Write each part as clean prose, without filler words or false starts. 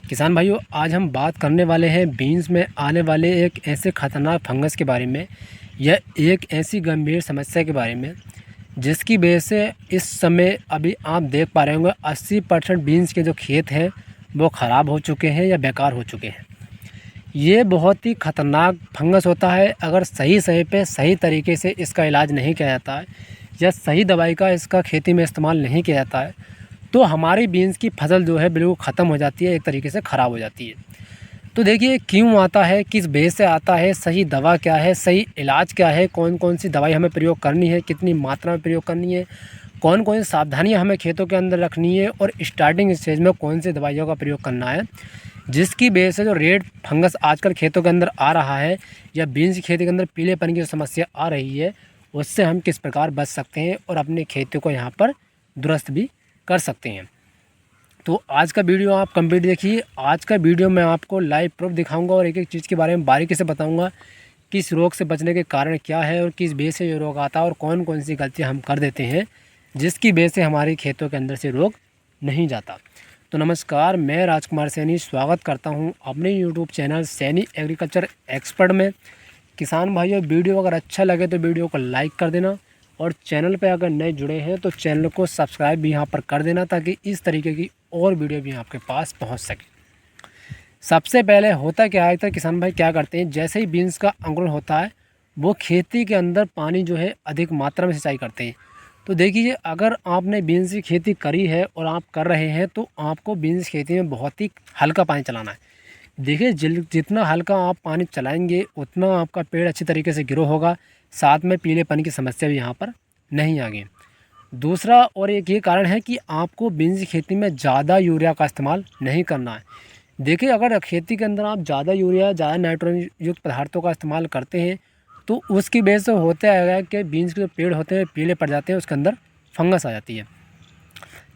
किसान भाइयों, आज हम बात करने वाले हैं बीन्स में आने वाले एक ऐसे ख़तरनाक फंगस के बारे में या एक ऐसी गंभीर समस्या के बारे में जिसकी वजह से इस समय अभी आप देख पा रहे होंगे 80% बीन्स के जो खेत हैं वो ख़राब हो चुके हैं या बेकार हो चुके हैं। ये बहुत ही ख़तरनाक फंगस होता है। अगर सही समय पे सही तरीके से इसका इलाज नहीं किया जाता है या सही दवाई का इसका खेती में इस्तेमाल नहीं किया जाता है तो हमारी बीन्स की फसल जो है बिल्कुल ख़त्म हो जाती है, एक तरीके से ख़राब हो जाती है। तो देखिए क्यों आता है, किस बेस से आता है, सही दवा क्या है, सही इलाज क्या है, कौन कौन सी दवाई हमें प्रयोग करनी है, कितनी मात्रा में प्रयोग करनी है, कौन कौन सी सावधानियां हमें खेतों के अंदर रखनी है और स्टार्टिंग स्टेज में कौन सी दवाइयों का प्रयोग करना है, जिसकी वजह से जो रेड फंगस आजकल खेतों के अंदर आ रहा है या बीन्स की खेती के अंदर पीलेपन की जो समस्या आ रही है उससे हम किस प्रकार बच सकते हैं और अपने खेती को यहाँ पर दुरुस्त भी कर सकते हैं। तो आज का वीडियो आप कंप्लीट देखिए। आज का वीडियो मैं आपको लाइव प्रूफ दिखाऊंगा और एक एक चीज़ के बारे में बारीकी से बताऊंगा कि इस रोग से बचने के कारण क्या है और किस बेस से ये रोग आता है और कौन कौन सी गलतियां हम कर देते हैं जिसकी बेस से हमारे खेतों के अंदर से रोग नहीं जाता। तो नमस्कार, मैं राजकुमार सैनी स्वागत करता हूँ अपने YouTube channel Saini agriculture expert में। किसान भाइयों, वीडियो अगर अच्छा लगे तो वीडियो को लाइक कर देना और चैनल पे अगर नए जुड़े हैं तो चैनल को सब्सक्राइब भी यहाँ पर कर देना ताकि इस तरीके की और वीडियो भी आपके पास पहुँच सके। सबसे पहले होता क्या है, तो किसान भाई क्या करते हैं, जैसे ही बीन्स का अंकुरण होता है वो खेती के अंदर पानी जो है अधिक मात्रा में सिंचाई करते हैं। तो देखिए, अगर आपने बीन्स की खेती करी है और आप कर रहे हैं तो आपको बीन्स खेती में बहुत ही हल्का पानी चलाना है। देखिए, जितना हल्का आप पानी चलाएंगे उतना आपका पेड़ अच्छी तरीके से ग्रो होगा, साथ में पीलेपन की समस्या भी यहाँ पर नहीं आएगी। दूसरा और एक ये कारण है कि आपको बीन्स की खेती में ज़्यादा यूरिया का इस्तेमाल नहीं करना है। देखिए, अगर खेती के अंदर आप ज़्यादा यूरिया, ज़्यादा नाइट्रोजन युक्त पदार्थों का इस्तेमाल करते हैं तो उसकी वजह से होता है कि बीन्स के जो पेड़ होते हैं पीले पड़ जाते हैं, उसके अंदर फंगस आ जाती है।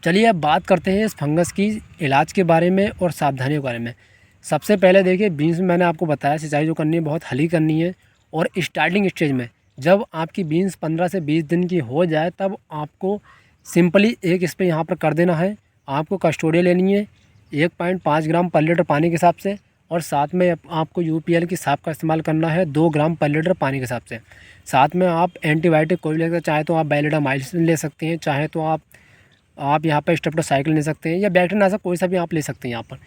चलिए अब बात करते हैं इस फंगस की इलाज के बारे में और सावधानियों के बारे में। सबसे पहले देखिए, बीन्स में मैंने आपको बताया सिंचाई जो करनी है बहुत हल्की करनी है और स्टार्टिंग स्टेज में जब आपकी बीन्स 15 से 20 दिन की हो जाए तब आपको सिंपली एक स्प्रे यहाँ पर कर देना है। आपको कस्टोडिया लेनी है 1.5 ग्राम पर लीटर पानी के हिसाब से और साथ में आपको यूपीएल की साफ का इस्तेमाल करना है 2 ग्राम पर लीटर पानी के हिसाब से। साथ में आप एंटीबायोटिक कोई भी ले सकते हैं, चाहे तो आप बैलिडामाइसिन ले सकते हैं, चाहे तो आप यहाँ पर स्ट्रेप्टोसाइक्लिन ले सकते हैं या बैक्टीरियानाशक कोई सा भी आप ले सकते हैं यहाँ पर।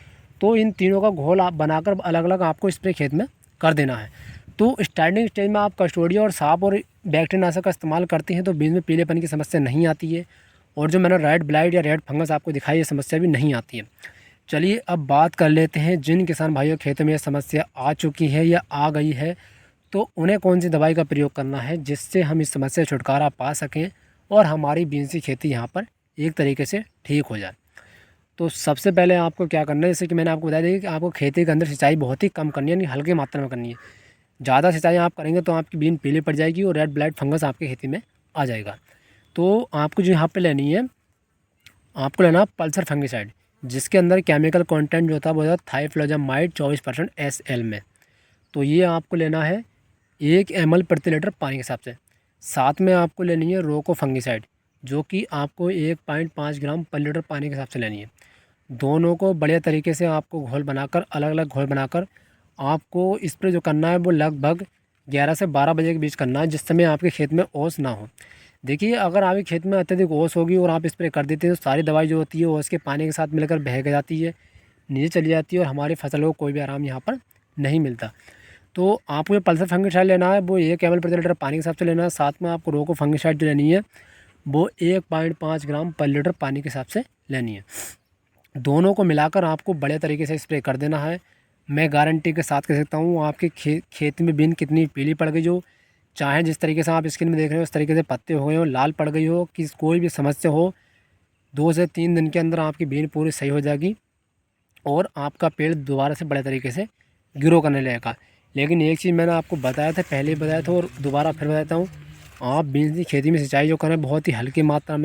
तो इन तीनों का घोल आप बनाकर अलग अलग आपको स्प्रे खेत में कर देना है। तो स्टार्टिंग स्टेज में आप कस्टोडिया और साफ और बैक्टीरियानाशक का इस्तेमाल करते हैं तो बीज में पीलेपन की समस्या नहीं आती है और जो मैंने रेड ब्लाइट या रेड फंगस आपको दिखाई ये समस्या भी नहीं आती है। चलिए अब बात कर लेते हैं जिन किसान भाइयों खेतों में ये समस्या आ चुकी है या आ गई है तो उन्हें कौन सी दवाई का प्रयोग करना है जिससे हम इस समस्या से छुटकारा पा सकें और हमारी बीन्स की खेती यहाँ पर एक तरीके से ठीक हो जाए। तो सबसे पहले आपको क्या करना है, जैसे कि मैंने आपको बताया था कि आपको खेती के अंदर सिंचाई बहुत ही कम करनी है, यानी हल्की मात्रा में करनी है। ज़्यादा सिंचाई आप करेंगे तो आपकी बीन पीली पड़ जाएगी और रेड ब्लाइट फंगस आपकी खेती में आ जाएगा। तो आपको जो यहाँ पे लेनी है, आपको लेना पल्सर फंगिसाइड जिसके अंदर केमिकल कंटेंट जो होता है वो होता है थाइफ्लोजामाइड 24% SL में। तो ये आपको लेना है 1 ml प्रति लीटर पानी के हिसाब से। साथ में आपको लेनी है रोको फंगिसाइड जो कि आपको 1.5 ग्राम पर लीटर पानी के हिसाब से लेनी है। दोनों को बढ़िया तरीके से आपको घोल बनाकर अलग अलग घोल बनाकर आपको स्प्रे जो करना है वो लगभग 11 से 12 बजे के बीच करना है, जिस समय आपके खेत में ओस ना हो। देखिए, अगर आपके खेत में अत्यधिक ओस होगी और आप स्प्रे कर देते हैं तो सारी दवाई जो होती है ओस के पानी के साथ मिलकर बह जाती है, नीचे चली जाती है और हमारी फसलों को कोई भी आराम यहाँ पर नहीं मिलता। तो आपको ये पल्सर फंगिसाइड लेना है वो 1 ml प्रति लीटर पानी के हिसाब से लेना है। साथ में आपको रोको फंगिसाइड जो लेनी है वो 1.5 ग्राम पर लीटर पानी के हिसाब से लेनी है। दोनों को मिलाकर आपको बढ़िया तरीके से स्प्रे कर देना है। मैं गारंटी के साथ कह सकता हूँ आपके खेत में बीन कितनी पीली पड़ गई हो, चाहे जिस तरीके से आप स्क्रीन में देख रहे हो उस तरीके से पत्ते हो गए हो, लाल पड़ गई हो, कि कोई भी समस्या हो 2 से 3 दिन के अंदर आपकी बीन पूरी सही हो जाएगी और आपका पेड़ दोबारा से बड़े तरीके से ग्रो करने लगेगा। लेकिन एक चीज़ मैंने आपको बताया था, पहले बताया था और दोबारा फिर बताता हूँ, आप बीन्स की खेती में सिंचाई जो करें बहुत ही हल्की मात्रा में